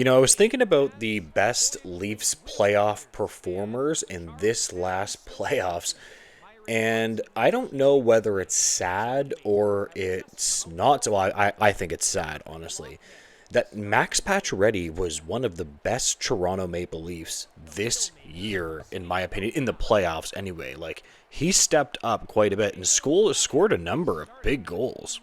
I was thinking about the best Leafs playoff performers in this last playoffs, and I don't know whether it's sad or it's not. So I think it's sad, honestly, that Max Pacioretty was one of the best Toronto Maple Leafs this year, in my opinion, in the playoffs anyway. Like, he stepped up quite a bit and scored a number of big goals.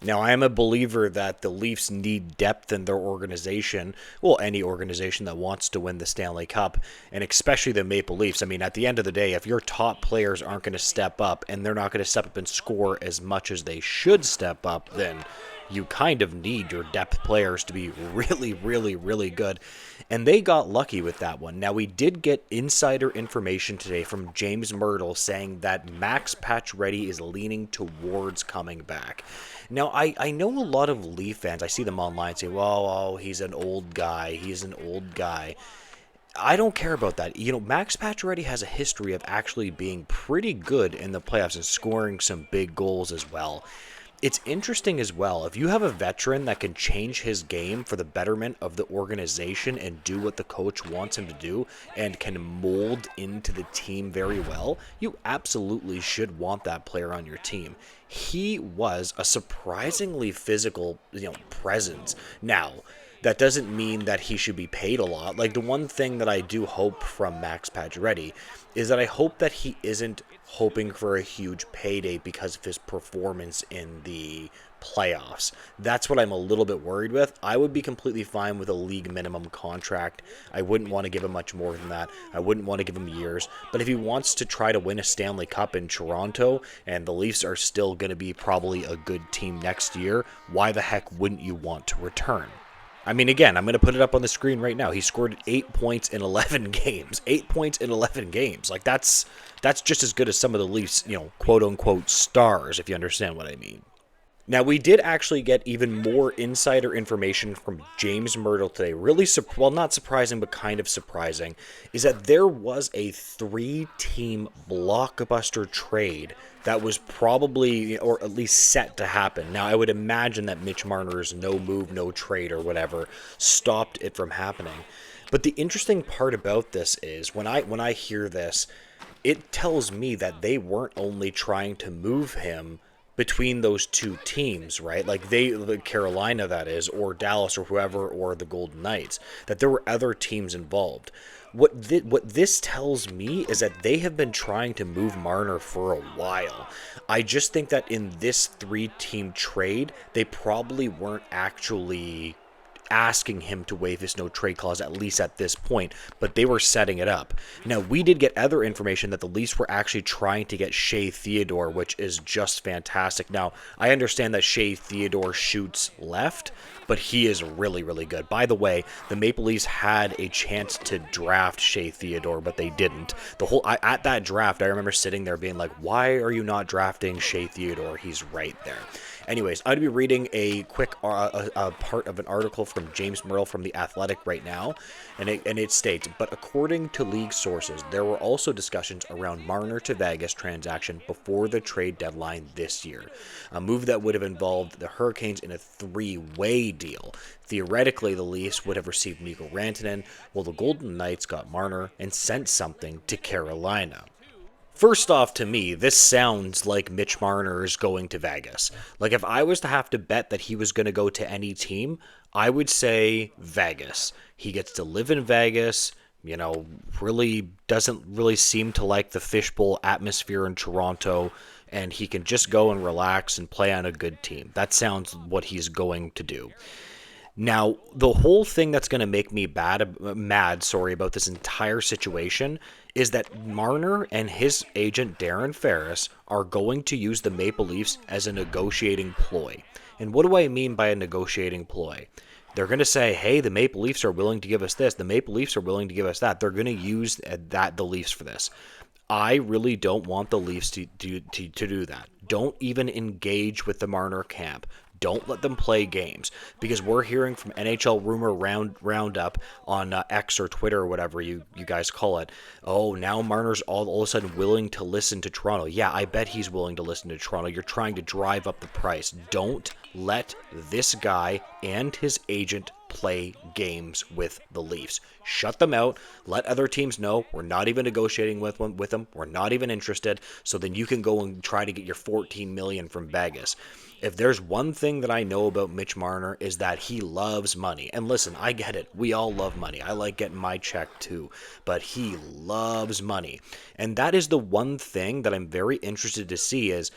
Now, I am a believer that the Leafs need depth in their organization. Well, any organization that wants to win the Stanley Cup, and especially the Maple Leafs. I mean, at the end of the day, if your top players aren't going to step up and they're not going to step up and score as much as they should step up, then you kind of need your depth players to be really, really, really good. And they got lucky with that one. Now, we did get insider information today from James Myrtle saying that Max Pacioretty is leaning towards coming back. Now, I know a lot of Leaf fans, I see them online say, well, oh, he's an old guy. He's an old guy. I don't care about that. Max Pacioretty has a history of actually being pretty good in the playoffs and scoring some big goals as well. It's interesting as well, if you have a veteran that can change his game for the betterment of the organization and do what the coach wants him to do and can mold into the team very well, you absolutely should want that player on your team. He was a surprisingly physical, presence. Now, that doesn't mean that he should be paid a lot. Like, the one thing that I do hope from Max Pacioretty is that I hope that he isn't hoping for a huge payday because of his performance in the playoffs. That's what I'm a little bit worried with. I would be completely fine with a league minimum contract. I wouldn't want to give him much more than that. I wouldn't want to give him years. But if he wants to try to win a Stanley Cup in Toronto, and the Leafs are still going to be probably a good team next year, why the heck wouldn't you want to return? I mean, again, I'm going to put it up on the screen right now. He scored 8 points in 11 games. 8 points in 11 games. Like, that's just as good as some of the Leafs, quote-unquote stars, if you understand what I mean. Now, we did actually get even more insider information from James Myrtle today. Really, not surprising, but kind of surprising, is that there was a 3-team blockbuster trade that was probably, or at least set to happen. Now, I would imagine that Mitch Marner's no move, no trade or whatever stopped it from happening. But the interesting part about this is, when I hear this, it tells me that they weren't only trying to move him between those two teams, right? Like Carolina, that is, or Dallas, or whoever, or the Golden Knights, that there were other teams involved. What this tells me is that they have been trying to move Marner for a while. I just think that in this 3-team trade, they probably weren't actually asking him to waive his no trade clause, at least at this point, but they were setting it up. Now, we did get other information that the Leafs were actually trying to get Shea Theodore, which is just fantastic. Now, I understand that Shea Theodore shoots left, but he is really, really good. By the way, the Maple Leafs had a chance to draft Shea Theodore, but they didn't. At that draft, I remember sitting there being like, why are you not drafting Shea Theodore? He's right there. Anyways, I'm going to be reading a quick part of an article from James Myrtle from The Athletic right now, and it states, but according to league sources, there were also discussions around Marner to Vegas transaction before the trade deadline this year, a move that would have involved the Hurricanes in a 3-way deal. Theoretically, the Leafs would have received Mikko Rantanen, while the Golden Knights got Marner and sent something to Carolina. First off, to me, this sounds like Mitch Marner is going to Vegas. Like, if I was to have to bet that he was going to go to any team, I would say Vegas. He gets to live in Vegas, really doesn't really seem to like the fishbowl atmosphere in Toronto, and he can just go and relax and play on a good team. That sounds what he's going to do. Now, the whole thing that's going to make me mad about this entire situation is that Marner and his agent Darren Ferris are going to use the Maple Leafs as a negotiating ploy. And what do I mean by a negotiating ploy? They're going to say, hey, the Maple Leafs are willing to give us this. The Maple Leafs are willing to give us that. They're going to use the Leafs for this. I really don't want the Leafs to do that. Don't even engage with the Marner camp. Don't let them play games, because we're hearing from NHL Rumour Roundup on X or Twitter or whatever you guys call it. Oh, now Marner's all of a sudden willing to listen to Toronto. Yeah, I bet he's willing to listen to Toronto. You're trying to drive up the price. Don't let this guy and his agent play games with the Leafs. Shut them out. Let other teams know we're not even negotiating with them. We're not even interested. So then you can go and try to get your $14 million from Vegas. If there's one thing that I know about Mitch Marner is that he loves money. And listen, I get it. We all love money. I like getting my check too. But he loves money. And that is the one thing that I'm very interested to see is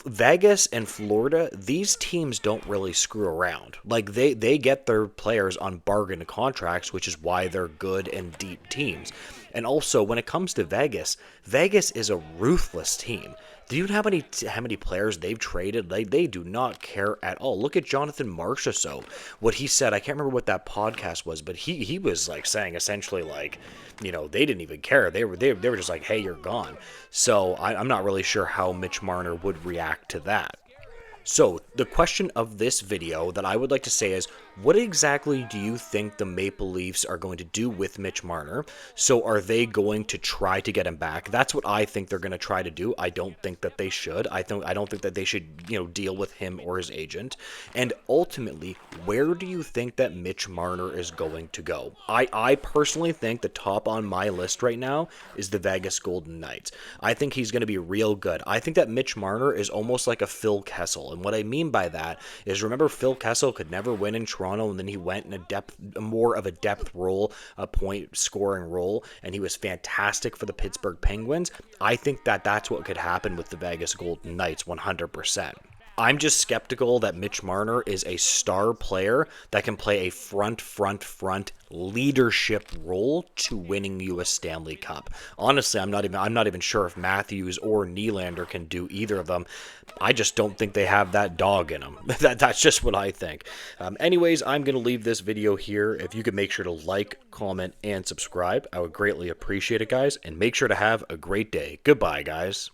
Vegas and Florida, these teams don't really screw around. Like they get their players on bargain contracts, which is why they're good and deep teams. And also when it comes to Vegas, Vegas is a ruthless team. Do you know how many players they've traded? They do not care at all. Look at Jonathan Marchessault. What he said, I can't remember what that podcast was, but he was like saying essentially like, they didn't even care. They were just like, hey, you're gone. So I'm not really sure how Mitch Marner would react to that. So, the question of this video that I would like to say is, what exactly do you think the Maple Leafs are going to do with Mitch Marner? So, are they going to try to get him back? That's what I think they're going to try to do. I don't think that they should. I don't think that they should, deal with him or his agent. And ultimately, where do you think that Mitch Marner is going to go? I personally think the top on my list right now is the Vegas Golden Knights. I think he's going to be real good. I think that Mitch Marner is almost like a Phil Kessel. And what I mean by that is, remember Phil Kessel could never win in Toronto, and then he went in more of a depth role, a point scoring role, and he was fantastic for the Pittsburgh Penguins. I think that that's what could happen with the Vegas Golden Knights 100%. I'm just skeptical that Mitch Marner is a star player that can play a front leadership role to winning you a Stanley Cup. Honestly, I'm not even sure if Matthews or Nylander can do either of them. I just don't think they have that dog in them. That's just what I think. Anyways, I'm going to leave this video here. If you could make sure to like, comment, and subscribe, I would greatly appreciate it, guys. And make sure to have a great day. Goodbye, guys.